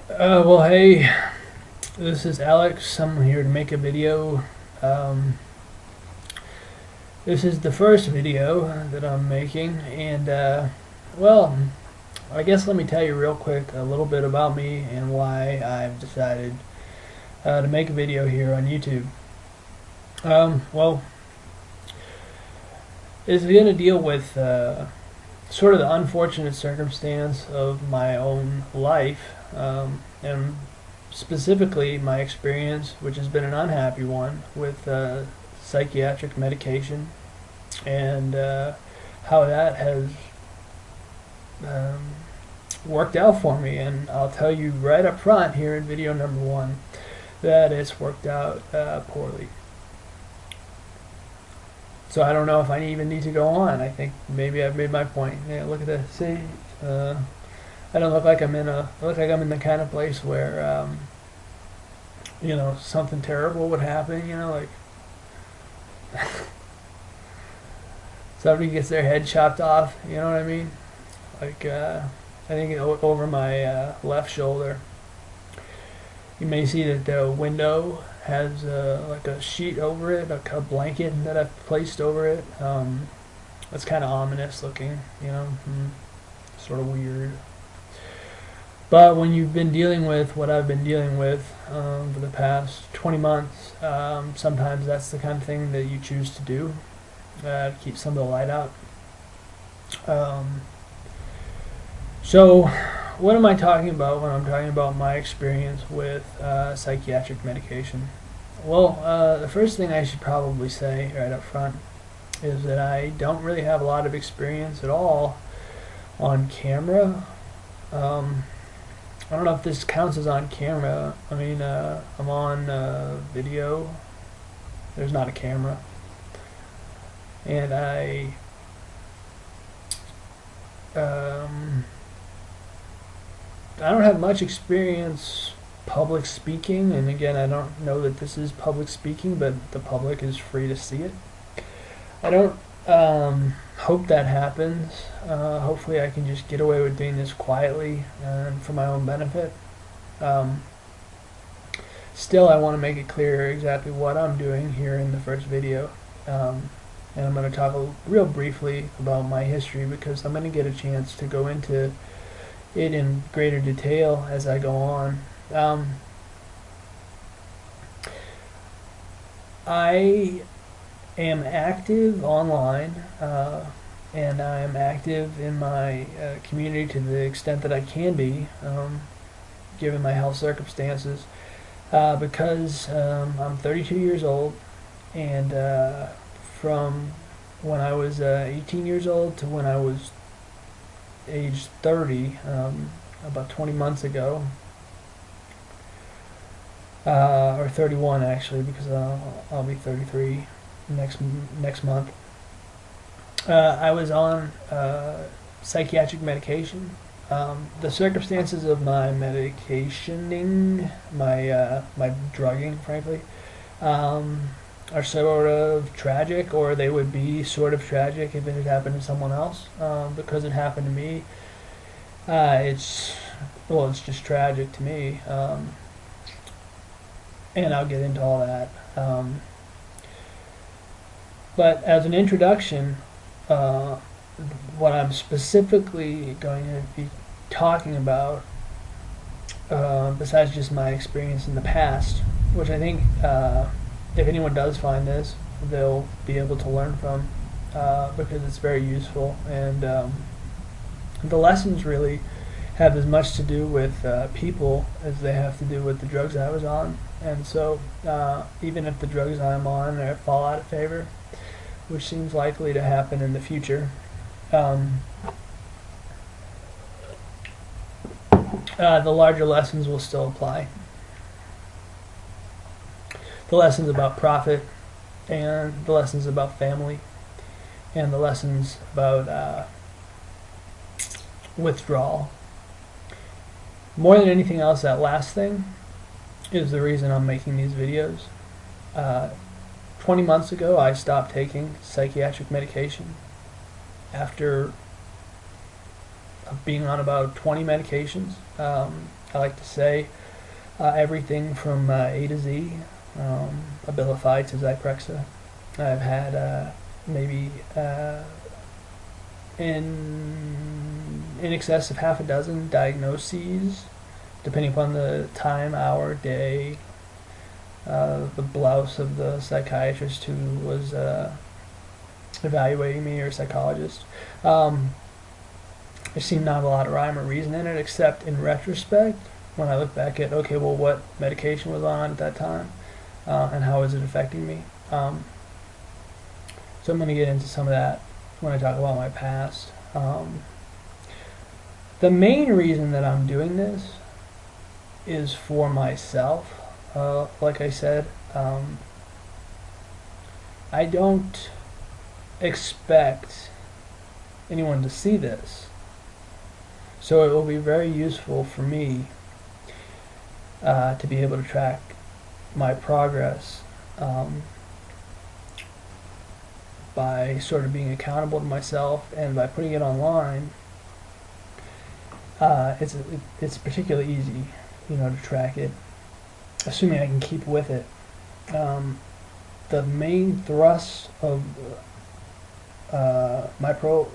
Well, hey, this is Alex. I'm here to make a video. Um, this is the first video that I'm making, and well, I guess let me tell you real quick a little bit about me and why I've decided to make a video here on YouTube. Well, it's going to deal with sort of the unfortunate circumstance of my own life, and specifically my experience, which has been an unhappy one, with psychiatric medication, and how that has um, worked out for me. And I'll tell you right up front here in video number one that it's worked out poorly. So I don't know if I even need to go on. I think maybe I've made my point. Yeah, look at this. See, I don't look like I'm in a. I look like I'm in the kind of place where something terrible would happen. Like somebody gets their head chopped off. You know what I mean? Like I think over my left shoulder. You may see that the window has like a sheet over it, like a blanket that I've placed over it. It's kind of ominous looking, sort of weird. But when you've been dealing with what I've been dealing with for the past 20 months, sometimes that's the kind of thing that you choose to do to keep some of the light out. So what am I talking about when I'm talking about my experience with psychiatric medication? Well, the first thing I should probably say right up front is that I don't really have a lot of experience at all on camera. I don't know if this counts as on camera. I mean, I'm on video. There's not a camera. And I don't have much experience public speaking, and again, I don't know that this is public speaking, but the public is free to see it. I don't hope that happens. Hopefully I can just get away with doing this quietly and for my own benefit. Still, I want to make it clear exactly what I'm doing here in the first video. And I'm going to talk real briefly about my history, because I'm going to get a chance to go into it in greater detail as I go on. I am active online, and I am active in my community to the extent that I can be, given my health circumstances, because I'm 32 years old, and from when I was 18 years old to when I was age 30, about 20 months ago, or 31 actually, because I'll be 33 next month. I was on psychiatric medication. The circumstances of my medicationing, my drugging, frankly, are sort of tragic, or they would be sort of tragic if it had happened to someone else. Because it happened to me, it's just tragic to me, and I'll get into all that. But as an introduction, what I'm specifically going to be talking about, besides just my experience in the past, which I think if anyone does find this, they'll be able to learn from, because it's very useful, and the lessons really have as much to do with people as they have to do with the drugs I was on. And so even if the drugs I'm on fall out of favor, which seems likely to happen in the future, the larger lessons will still apply. The lessons about profit, and the lessons about family, and the lessons about withdrawal. More than anything else, that last thing is the reason I'm making these videos. 20 months ago, I stopped taking psychiatric medication after being on about 20 medications. I like to say everything from A to Z, Abilify to Zyprexa. I've had maybe in excess of half a dozen diagnoses, depending upon the time, hour, day, the blouse of the psychiatrist who was evaluating me, or psychologist. There seemed not a lot of rhyme or reason in it, except in retrospect, when I look back at, okay, well, what medication was on at that time, and how is it affecting me. So I'm going to get into some of that when I talk about my past. The main reason that I'm doing this is for myself. Like I said, I don't expect anyone to see this, so it will be very useful for me to be able to track my progress by sort of being accountable to myself, and by putting it online. It's particularly easy, to track it, assuming I can keep with it. The main thrust of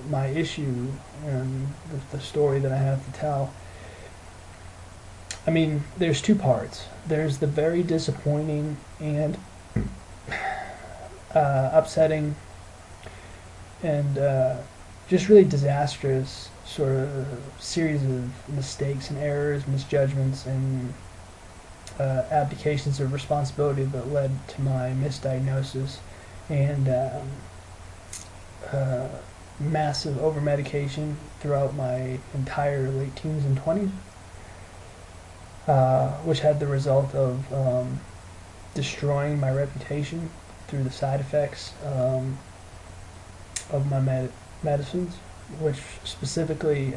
my issue and the story that I have to tell, I mean, there's two parts. There's the very disappointing and upsetting and just really disastrous sort of series of mistakes and errors, misjudgments, and abdications of responsibility that led to my misdiagnosis and massive over-medication throughout my entire late teens and 20s, which had the result of destroying my reputation through the side effects of my medicines, which specifically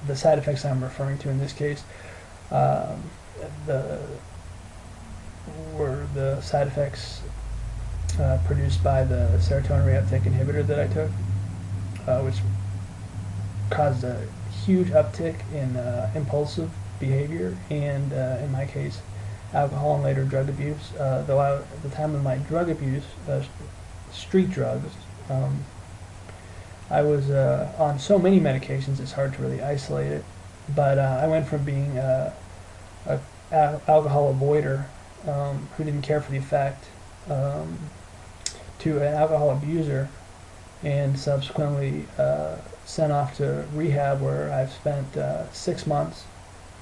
the side effects I'm referring to in this case were the side effects produced by the serotonin reuptake inhibitor that I took, which caused a huge uptick in impulsive behavior and, in my case, alcohol and later drug abuse. Though at the time of my drug abuse, street drugs, I was on so many medications it's hard to really isolate it. But I went from being a alcohol avoider who didn't care for the effect to an alcohol abuser, and subsequently sent off to rehab, where I've spent 6 months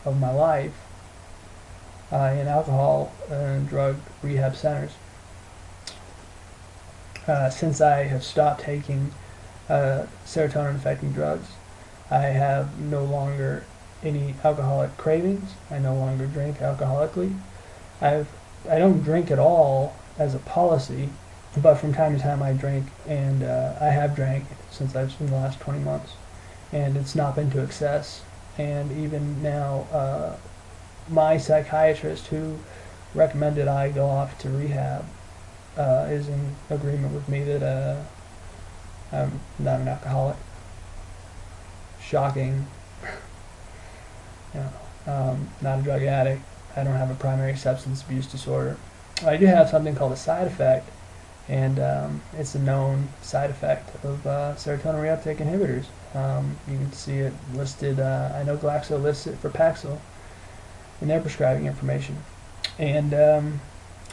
of my life in alcohol and drug rehab centers. Since I have stopped taking serotonin affecting drugs, I have no longer any alcoholic cravings. I no longer drink alcoholically. I don't drink at all as a policy, but from time to time I drink, and I have drank since in the last 20 months, and it's not been to excess. And even now, my psychiatrist, who recommended I go off to rehab, is in agreement with me that I'm not an alcoholic. Shocking. Not a drug addict. I don't have a primary substance abuse disorder. I do have something called a side effect, and it's a known side effect of serotonin reuptake inhibitors. You can see it listed. I know Glaxo lists it for Paxil in their prescribing information, and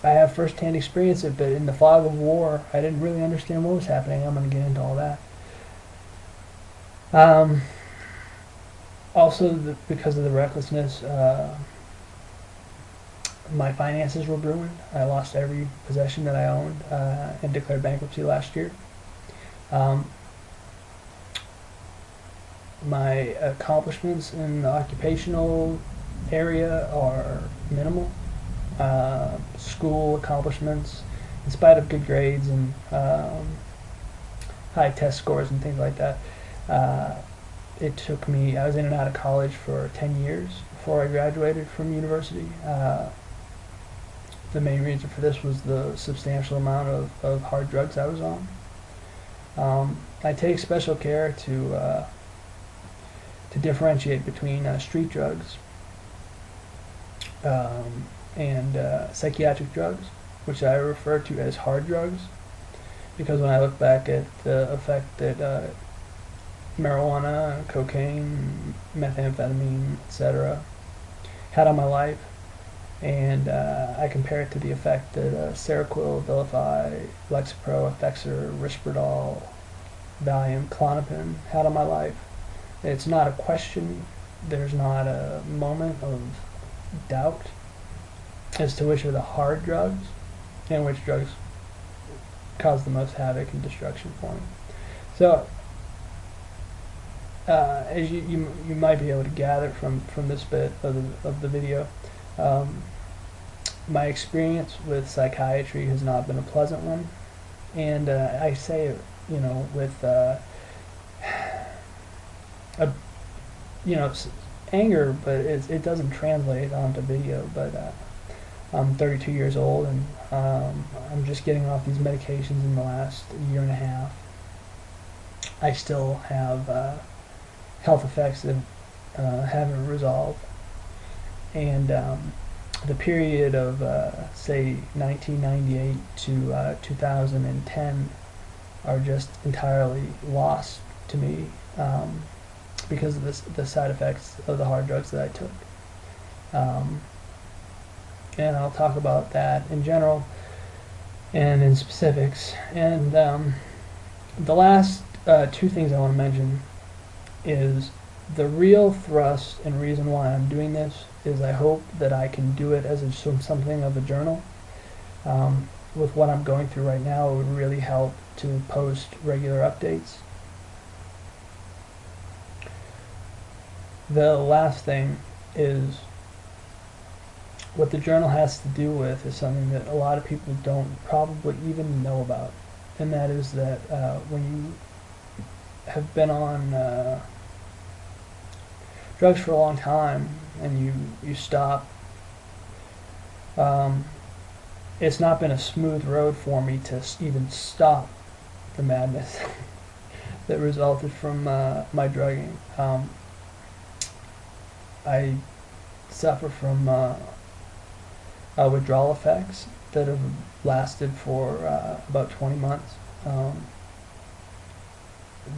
I have first-hand experience of it. In the fog of war, I didn't really understand what was happening. I'm going to get into all that. Also, because of the recklessness, my finances were ruined. I lost every possession that I owned and declared bankruptcy last year. My accomplishments in the occupational area are minimal. School accomplishments, in spite of good grades and high test scores and things like that, it took me, I was in and out of college for 10 years before I graduated from university. The main reason for this was the substantial amount of hard drugs I was on. I take special care to to differentiate between street drugs and psychiatric drugs, which I refer to as hard drugs, because when I look back at the effect that marijuana, cocaine, methamphetamine, etc. had on my life, and I compare it to the effect that Seroquel, Abilify, Lexapro, Effexor, Risperdal, Valium, Klonopin had on my life. It's not a question, there's not a moment of doubt as to which are the hard drugs and which drugs cause the most havoc and destruction for me. So, as you might be able to gather from this bit of the video, my experience with psychiatry has not been a pleasant one, and I say it, with anger, but it doesn't translate onto video. But I'm 32 years old, and I'm just getting off these medications in the last year and a half. I still have health effects that haven't resolved, and the period of say 1998 to 2010 are just entirely lost to me because of the side effects of the hard drugs that I took. And I'll talk about that in general and in specifics. And the last two things I want to mention is the real thrust and reason why I'm doing this is I hope that I can do it as something of a journal. With what I'm going through right now, it would really help to post regular updates. The last thing is what the journal has to do with is something that a lot of people don't probably even know about, and that is that when you have been on drugs for a long time and you stop, it's not been a smooth road for me to even stop the madness that resulted from my drugging. I suffer from withdrawal effects that have lasted for about 20 months.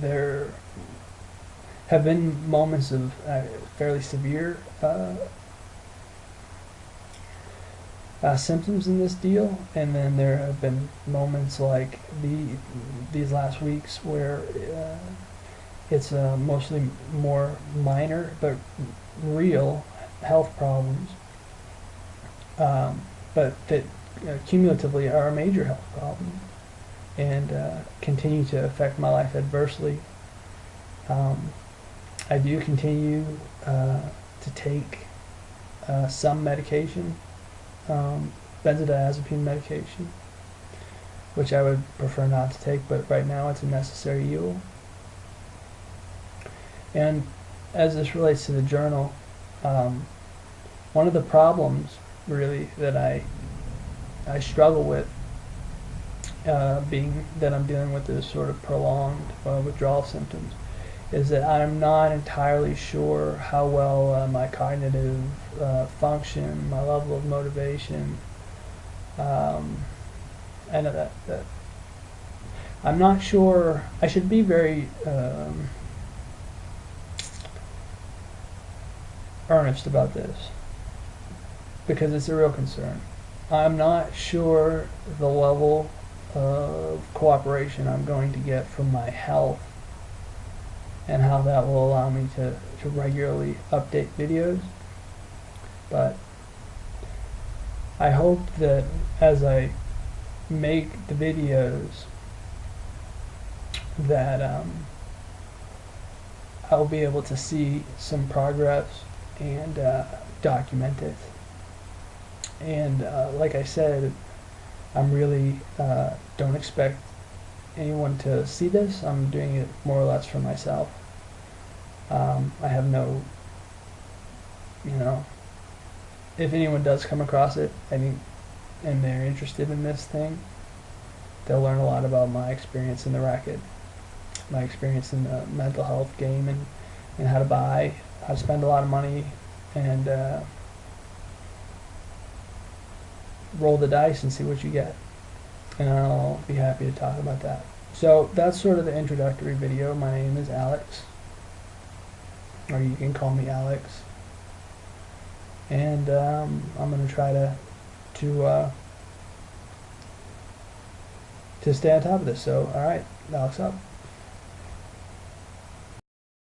There have been moments of fairly severe symptoms in this deal, and then there have been moments like these last weeks where it's mostly more minor but real health problems, but that cumulatively are a major health problem and continue to affect my life adversely. I do continue to take some medication, benzodiazepine medication, which I would prefer not to take, but right now it's a necessary evil. And as this relates to the journal, one of the problems really that I struggle with, being that I'm dealing with this sort of prolonged withdrawal symptoms, is that I'm not entirely sure how well my cognitive function, my level of motivation, and that I'm not sure. I should be very earnest about this because it's a real concern. I'm not sure the level of cooperation I'm going to get from my health and how that will allow me to regularly update videos, but I hope that as I make the videos that I'll be able to see some progress and document it. And like I said, I'm really don't expect anyone to see this. I'm doing it more or less for myself. I have no, if anyone does come across it, I think, and they're interested in this thing, they'll learn a lot about my experience in the racket, my experience in the mental health game, and and how to buy, how to spend a lot of money, and roll the dice and see what you get. And I'll be happy to talk about that. So that's sort of the introductory video. My name is Alex, or you can call me Alex. And I'm going to try to stay on top of this. So, all right, Alex up.